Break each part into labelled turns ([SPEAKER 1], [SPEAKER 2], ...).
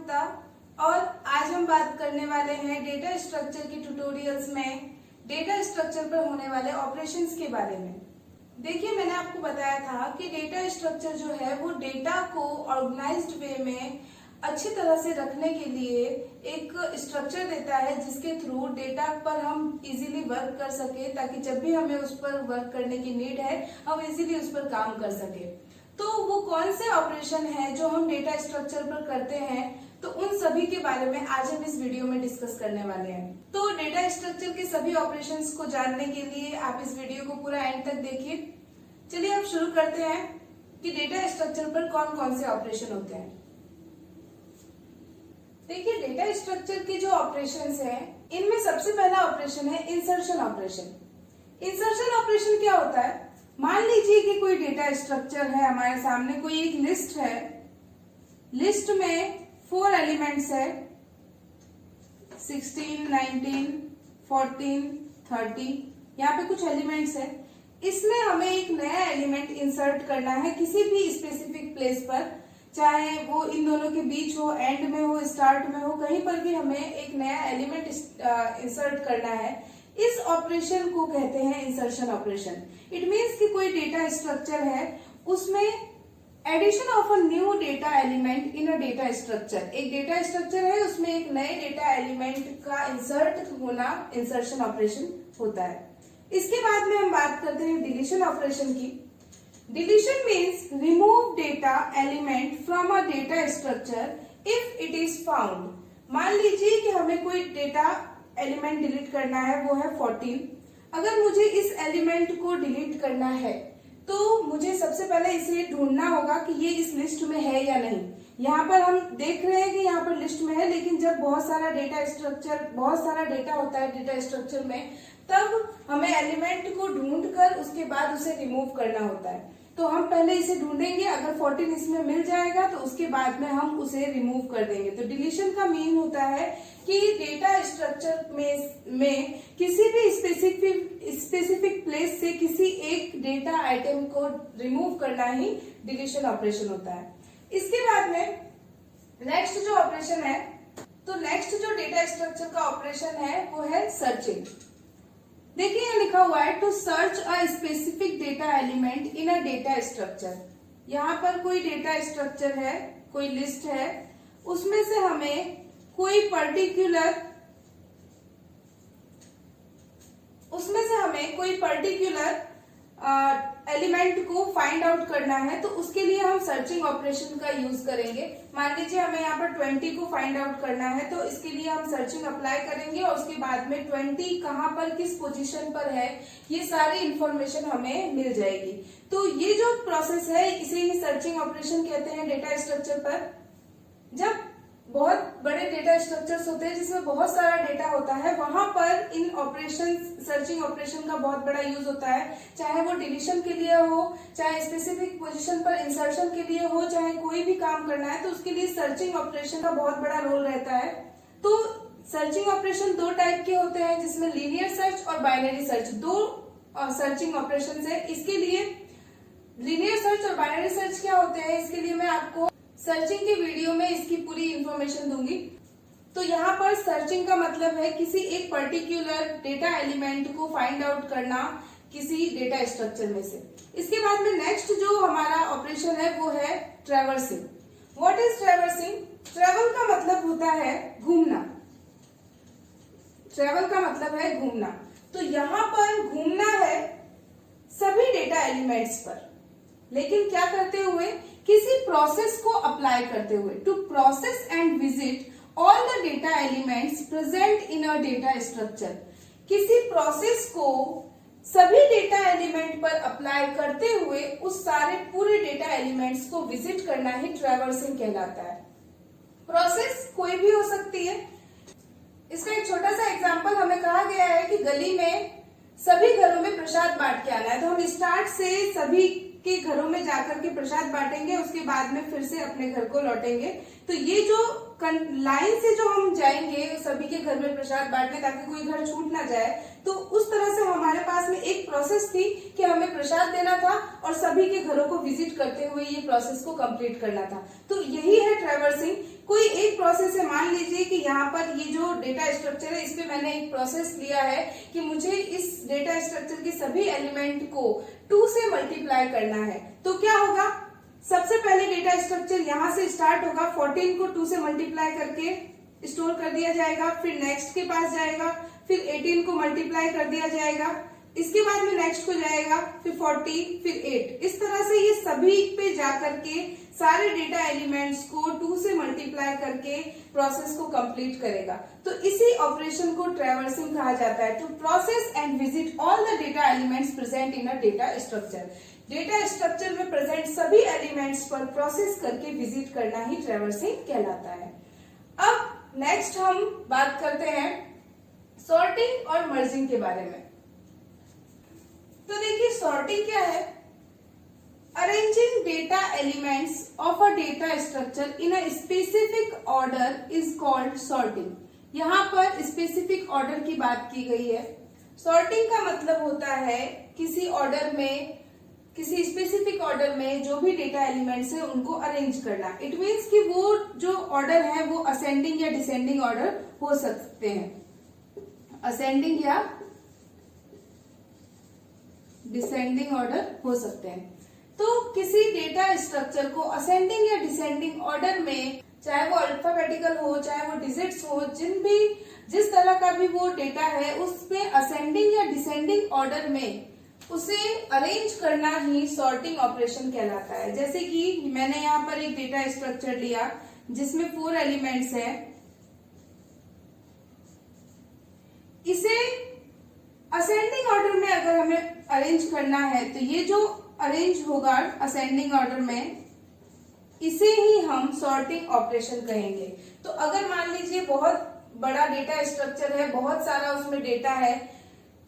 [SPEAKER 1] गुप्ता और आज हम बात करने वाले हैं डेटा स्ट्रक्चर के ट्यूटोरियल्स में डेटा स्ट्रक्चर पर होने वाले ऑपरेशंस के बारे में। देखिए, मैंने आपको बताया था कि डेटा स्ट्रक्चर जो है वो डेटा को ऑर्गेनाइज्ड वे में अच्छी तरह से रखने के लिए एक स्ट्रक्चर देता है जिसके थ्रू डेटा पर हम इजीली वर्क कर सके, ताकि जब भी हमें उस पर वर्क करने की नीड है हम इजीली उस पर काम कर सके। तो वो कौन से ऑपरेशन है जो हम डेटा स्ट्रक्चर पर करते हैं, तो उन सभी के बारे में आज हम इस वीडियो में डिस्कस करने वाले हैं। तो डेटा स्ट्रक्चर के सभी ऑपरेशंस को जानने के लिए आप इस वीडियो को पूरा एंड तक देखिए। चलिए अब शुरू करते हैं कि डेटा स्ट्रक्चर पर कौन कौन से ऑपरेशन होते हैं। देखिए, डेटा स्ट्रक्चर के जो ऑपरेशंस हैं, इनमें सबसे पहला ऑपरेशन है इंसर्शन ऑपरेशन। इंसर्शन ऑपरेशन क्या होता है? मान लीजिए कि कोई डेटा स्ट्रक्चर है हमारे सामने, कोई एक लिस्ट है, लिस्ट में 4 एलिमेंट्स है 16, 19, 14, 30, यहाँ पे कुछ एलिमेंट्स है। इसमें हमें एक नया एलिमेंट इंसर्ट करना है किसी भी स्पेसिफिक प्लेस पर, चाहे वो इन दोनों के बीच हो, एंड में हो, स्टार्ट में हो, कहीं पर भी हमें एक नया एलिमेंट इंसर्ट करना है। इस ऑपरेशन को कहते हैं इंसर्शन ऑपरेशन। इट मीन्स कि कोई डेटा स्ट्रक्चर है, उसमें addition of a new data element in a data structure. एक डेटा स्ट्रक्चर है, उसमें एक नए डेटा एलिमेंट का इंसर्ट होना इंसर्शन ऑपरेशन होता है। इसके बाद में हम बात करते हैं डिलीशन ऑपरेशन की। Deletion means remove data element from a data structure if it is found. मान लीजिए कि हमें कोई डेटा एलिमेंट डिलीट करना है, वो है 14। अगर मुझे इस एलिमेंट को डिलीट करना है तो मुझे सबसे पहले इसे ढूंढना होगा कि ये इस लिस्ट में है या नहीं। यहाँ पर हम देख रहे हैं कि यहाँ पर लिस्ट में है, लेकिन जब बहुत सारा डेटा होता है डेटा स्ट्रक्चर में, तब हमें एलिमेंट को ढूंढकर उसके बाद उसे रिमूव करना होता है। तो हम पहले इसे ढूंढेंगे, अगर 14 इसमें मिल जाएगा तो उसके बाद में हम उसे रिमूव कर देंगे। तो डिलीशन का मीन होता है कि डेटा स्ट्रक्चर में किसी भी स्पेसिफिक प्लेस से किसी एक डेटा आइटम को रिमूव करना ही डिलीशन ऑपरेशन होता है। इसके बाद में नेक्स्ट जो ऑपरेशन है, तो नेक्स्ट जो डेटा स्ट्रक्चर का ऑपरेशन है वो है सर्चिंग। देखिए, यहाँ लिखा हुआ है to search a specific data element in a data structure. यहाँ पर कोई डेटा स्ट्रक्चर है, कोई लिस्ट है, उसमें से हमें कोई पर्टिकुलर एलिमेंट को फाइंड आउट करना है। तो उसके लिए हम सर्चिंग ऑपरेशन का यूज करेंगे। मान लीजिए हमें यहाँ पर 20 को फाइंड आउट करना है, तो इसके लिए हम सर्चिंग अप्लाई करेंगे और उसके बाद में 20 कहाँ पर किस पोजीशन पर है, ये सारी इंफॉर्मेशन हमें मिल जाएगी। तो ये जो प्रोसेस है इसे ही सर्चिंग ऑपरेशन कहते हैं डेटा स्ट्रक्चर पर। जब बहुत बड़े डेटा स्ट्रक्चर्स होते हैं जिसमें बहुत सारा डेटा होता है, वहां पर इन ऑपरेशन सर्चिंग ऑपरेशन का बहुत बड़ा यूज होता है। चाहे वो डिलीशन के लिए हो, चाहे स्पेसिफिक पोजीशन पर इंसर्शन के लिए हो, चाहे कोई भी काम करना है तो उसके लिए सर्चिंग ऑपरेशन का बहुत बड़ा रोल रहता है। तो सर्चिंग ऑपरेशन 2 टाइप के होते हैं, जिसमें लीनियर सर्च और बाइनरी सर्च, 2 सर्चिंग ऑपरेशन है। इसके लिए लीनियर सर्च और बाइनरी सर्च क्या होते हैं, इसके लिए मैं आपको सर्चिंग के वीडियो में इसकी पूरी इंफॉर्मेशन दूंगी। तो यहाँ पर सर्चिंग का मतलब है किसी एक पर्टिकुलर डेटा एलिमेंट को फाइंड आउट करना किसी डेटा स्ट्रक्चर में से। इसके बाद में नेक्स्ट जो हमारा ऑपरेशन है वो है traversing. What is traversing? Travel का मतलब होता है घूमना। ट्रैवल का मतलब है घूमना। तो यहाँ पर घूमना है सभी डेटा एलिमेंट्स पर, लेकिन क्या करते हुए? किसी प्रोसेस को अप्लाई करते हुए। To process and visit all the data elements present in a data structure. किसी प्रोसेस को सभी डेटा एलिमेंट पर अप्लाई करते हुए उस सारे पूरे डेटा एलिमेंट्स को विजिट करना ही ट्रैवर्सिंग कहलाता है। प्रोसेस कोई भी हो सकती है। इसका एक छोटा सा एग्जांपल हमें कहा गया है कि गली में सभी घरों में प्रसाद बांट के आना है, तो हम स्टार्ट से सभी के घरों में जाकर के प्रसाद बांटेंगे, उसके बाद में फिर से अपने घर को लौटेंगे। तो ये जो लाइन से जो हम जाएंगे सभी के घर में प्रसाद बांटने, ताकि कोई घर छूट ना जाए, तो उस तरह से हमारे पास में एक प्रोसेस थी कि हमें प्रसाद देना था और सभी के घरों को विजिट करते हुए ये प्रोसेस को कंप्लीट करना था। तो यही है ट्रैवर्सिंग कोई एक प्रोसेस है, मान लीजिए कि यहाँ पर ये जो डेटा स्ट्रक्चर है इस पे मैंने एक प्रोसेस लिया है कि मुझे इस डेटा स्ट्रक्चर के सभी एलिमेंट को 2 से मल्टीप्लाई करना है। तो क्या होगा, सबसे पहले डेटा स्ट्रक्चर यहाँ से स्टार्ट होगा, 14 को 2 से मल्टीप्लाई करके स्टोर कर दिया जाएगा, फिर नेक्स्ट के पास जाएगा, फिर 18 को मल्टीप्लाई कर दिया जाएगा, इसके बाद में नेक्स्ट को जाएगा, फिर 40, फिर 8। इस तरह से ये सभी पे जाकर के सारे डेटा एलिमेंट्स को 2 से मल्टीप्लाई करके प्रोसेस को कंप्लीट करेगा। तो इसी ऑपरेशन को ट्रैवर्सिंग कहा जाता है। To process and visit all the data elements present in a data structure. Data structure में प्रेजेंट सभी एलिमेंट्स पर प्रोसेस करके विजिट करना ही ट्रैवर्सिंग कहलाता है। अब नेक्स्ट हम बात करते हैं सॉर्टिंग और मर्जिंग के बारे में। तो देखिए सॉर्टिंग क्या है, arranging data elements of a data structure in a specific order is called sorting. यहाँ पर स्पेसिफिक ऑर्डर की बात की गई है। सॉर्टिंग का मतलब होता है किसी ऑर्डर में, किसी स्पेसिफिक ऑर्डर में जो भी डेटा एलिमेंट्स है उनको अरेंज करना। इट मीन्स कि वो जो ऑर्डर है वो असेंडिंग या डिसेंडिंग ऑर्डर हो सकते हैं, असेंडिंग या डिसेंडिंग ऑर्डर हो सकते हैं। तो किसी डेटा स्ट्रक्चर को असेंडिंग या डिसेंडिंग ऑर्डर में, चाहे वो अल्फाबेटिकल हो चाहे वो डिजिट्स हो, जिस तरह का भी वो डेटा है उसमें असेंडिंग या डिसेंडिंग ऑर्डर में उसे अरेंज करना ही सॉर्टिंग ऑपरेशन कहलाता है। जैसे कि मैंने यहाँ पर एक डेटा स्ट्रक्चर लिया जिसमें 4 एलिमेंट्स हैं, इसे असेंडिंग ऑर्डर में अगर हमें अरेंज करना है तो ये जो अरेंज होगा असेंडिंग ऑर्डर में, इसे ही हम सॉर्टिंग ऑपरेशन कहेंगे। तो अगर मान लीजिए बहुत बड़ा डेटा स्ट्रक्चर है, बहुत सारा उसमें डेटा है,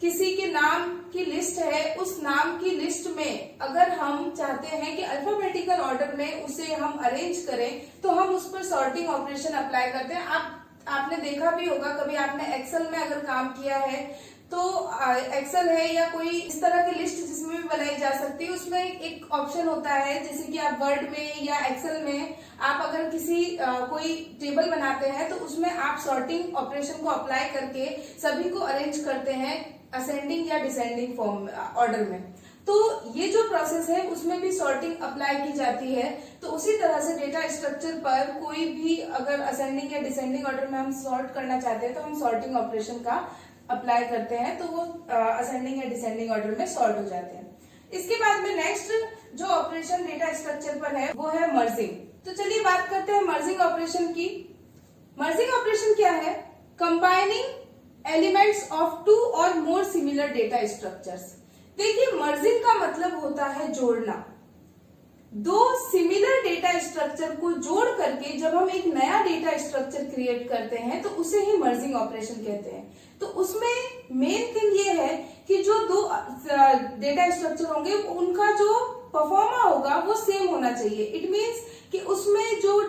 [SPEAKER 1] किसी के नाम की लिस्ट है, उस नाम की लिस्ट में अगर हम चाहते हैं कि अल्फाबेटिकल ऑर्डर में उसे हम अरेंज करें तो हम उस पर सॉर्टिंग ऑपरेशन अप्लाई करते हैं। आपने देखा भी होगा, कभी आपने एक्सेल में अगर काम किया है तो एक्सेल है या कोई इस तरह की लिस्ट जिसमें भी बनाई जा सकती है, उसमें एक ऑप्शन होता है जैसे कि आप वर्ड में या एक्सेल में आप अगर किसी कोई टेबल बनाते हैं तो उसमें आप सॉर्टिंग ऑपरेशन को अप्लाई करके सभी को अरेंज करते हैं असेंडिंग या डिसेंडिंग फॉर्म ऑर्डर में। तो ये जो प्रोसेस है उसमें भी सॉर्टिंग अप्लाई की जाती है। तो उसी तरह से डेटा स्ट्रक्चर पर कोई भी अगर असेंडिंग या डिसेंडिंग ऑर्डर में हम सॉर्ट करना चाहते हैं तो हम सॉर्टिंग ऑपरेशन का अप्लाई करते हैं, तो वो असेंडिंग या डिसेंडिंग ऑर्डर में सॉर्ट हो जाते हैं। इसके बाद में नेक्स्ट जो ऑपरेशन डेटा स्ट्रक्चर पर है वो है मर्जिंग। तो चलिए बात करते हैं मर्जिंग ऑपरेशन की। मर्जिंग ऑपरेशन क्या है, कंबाइनिंग एलिमेंट्स ऑफ 2 और मोर सिमिलर डेटा स्ट्रक्चर्स। देखिए मर्जिंग का मतलब होता है जोड़ना। 2 सिमिलर डेटा स्ट्रक्चर को जोड़ करके जब हम एक नया डेटा स्ट्रक्चर क्रिएट करते हैं तो उसे ही मर्जिंग ऑपरेशन कहते हैं। तो उसमें मेन थिंग ये है कि जो 2 डेटा स्ट्रक्चर होंगे उनका जो परफॉर्मा होगा वो सेम होना चाहिए। इट मीन्स कि उसमें जो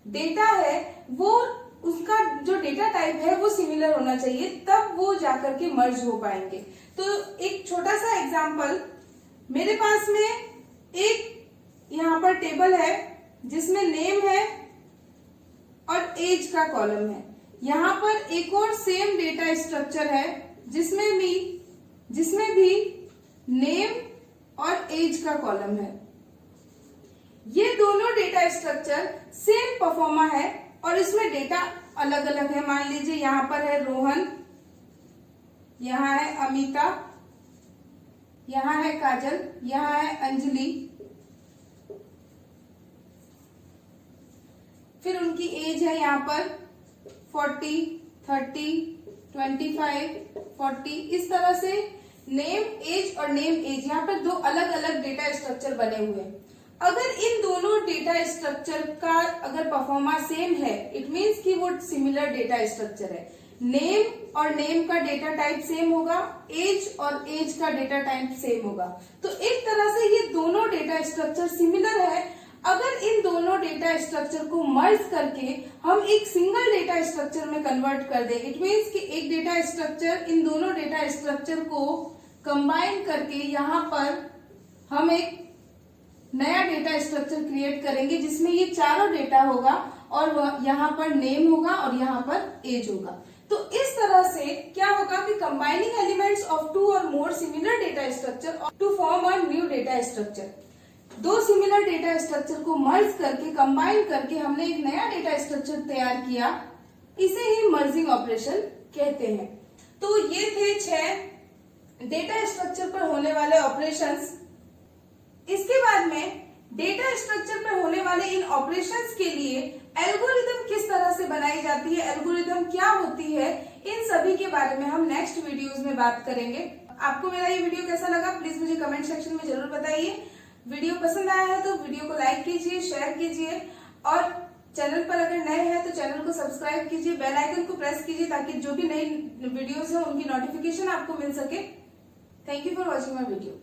[SPEAKER 1] डेटा है वो उसका जो डेटा टाइप है वो सिमिलर होना चाहिए, तब वो जाकर के मर्ज हो पाएंगे। तो एक छोटा सा एग्जांपल, मेरे पास में एक यहाँ पर टेबल है जिसमें नेम है और एज का कॉलम है। यहाँ पर एक और सेम डेटा स्ट्रक्चर है जिसमें भी नेम और एज का कॉलम है। ये दोनों डेटा स्ट्रक्चर सेम परफॉर्मा है और इसमें डेटा अलग अलग है। मान लीजिए यहाँ पर है रोहन, यहाँ है अमिता, यहाँ है काजल, यहाँ है अंजलि, फिर उनकी एज है यहाँ पर 40, 30, 25, 40। इस तरह से नेम एज और नेम एज यहाँ पर 2 अलग अलग डेटा स्ट्रक्चर बने हुए हैं। अगर इन दोनों डेटा स्ट्रक्चर का अगर परफॉर्मा सेम है, इट मीन्स कि वो सिमिलर डेटा स्ट्रक्चर है। नेम और नेम का डेटा टाइप सेम होगा, एज और एज का डेटा टाइप सेम होगा। तो एक तरह से ये दोनों डेटा स्ट्रक्चर सिमिलर है। अगर इन दोनों डेटा स्ट्रक्चर को मर्ज करके हम एक सिंगल डेटा स्ट्रक्चर में कन्वर्ट कर दें, इट मीन्स कि एक डेटा स्ट्रक्चर इन दोनों डेटा स्ट्रक्चर को कंबाइन करके यहाँ पर हम एक नया डेटा स्ट्रक्चर क्रिएट करेंगे जिसमें ये चारों डेटा होगा और यहाँ पर नेम होगा और यहाँ पर एज होगा। तो इस तरह से क्या होगा कि combining elements of two or more similar data structure to form a new data structure, दो सिमिलर डेटा स्ट्रक्चर को मर्ज करके कंबाइन करके हमने एक नया डेटा स्ट्रक्चर तैयार किया, इसे ही मर्जिंग ऑपरेशन कहते हैं। तो ये थे 6 डेटा स्ट्रक्चर पर होने वाले ऑपरेशंस। इसके बाद में डेटा स्ट्रक्चर पर होने वाले इन ऑपरेशंस के लिए एल्गोरिदम किस तरह से बनाई जाती है, एल्गोरिदम क्या होती है, इन सभी के बारे में हम नेक्स्ट वीडियोस में बात करेंगे। आपको मेरा ये वीडियो कैसा लगा प्लीज मुझे कमेंट सेक्शन में जरूर बताइए। वीडियो पसंद आया है तो वीडियो को लाइक कीजिए, शेयर कीजिए और चैनल पर अगर नए हैं तो चैनल को सब्सक्राइब कीजिए, बेल आइकन को प्रेस कीजिए ताकि जो भी नई वीडियोस है उनकी नोटिफिकेशन आपको मिल सके। Thank you for watching my video.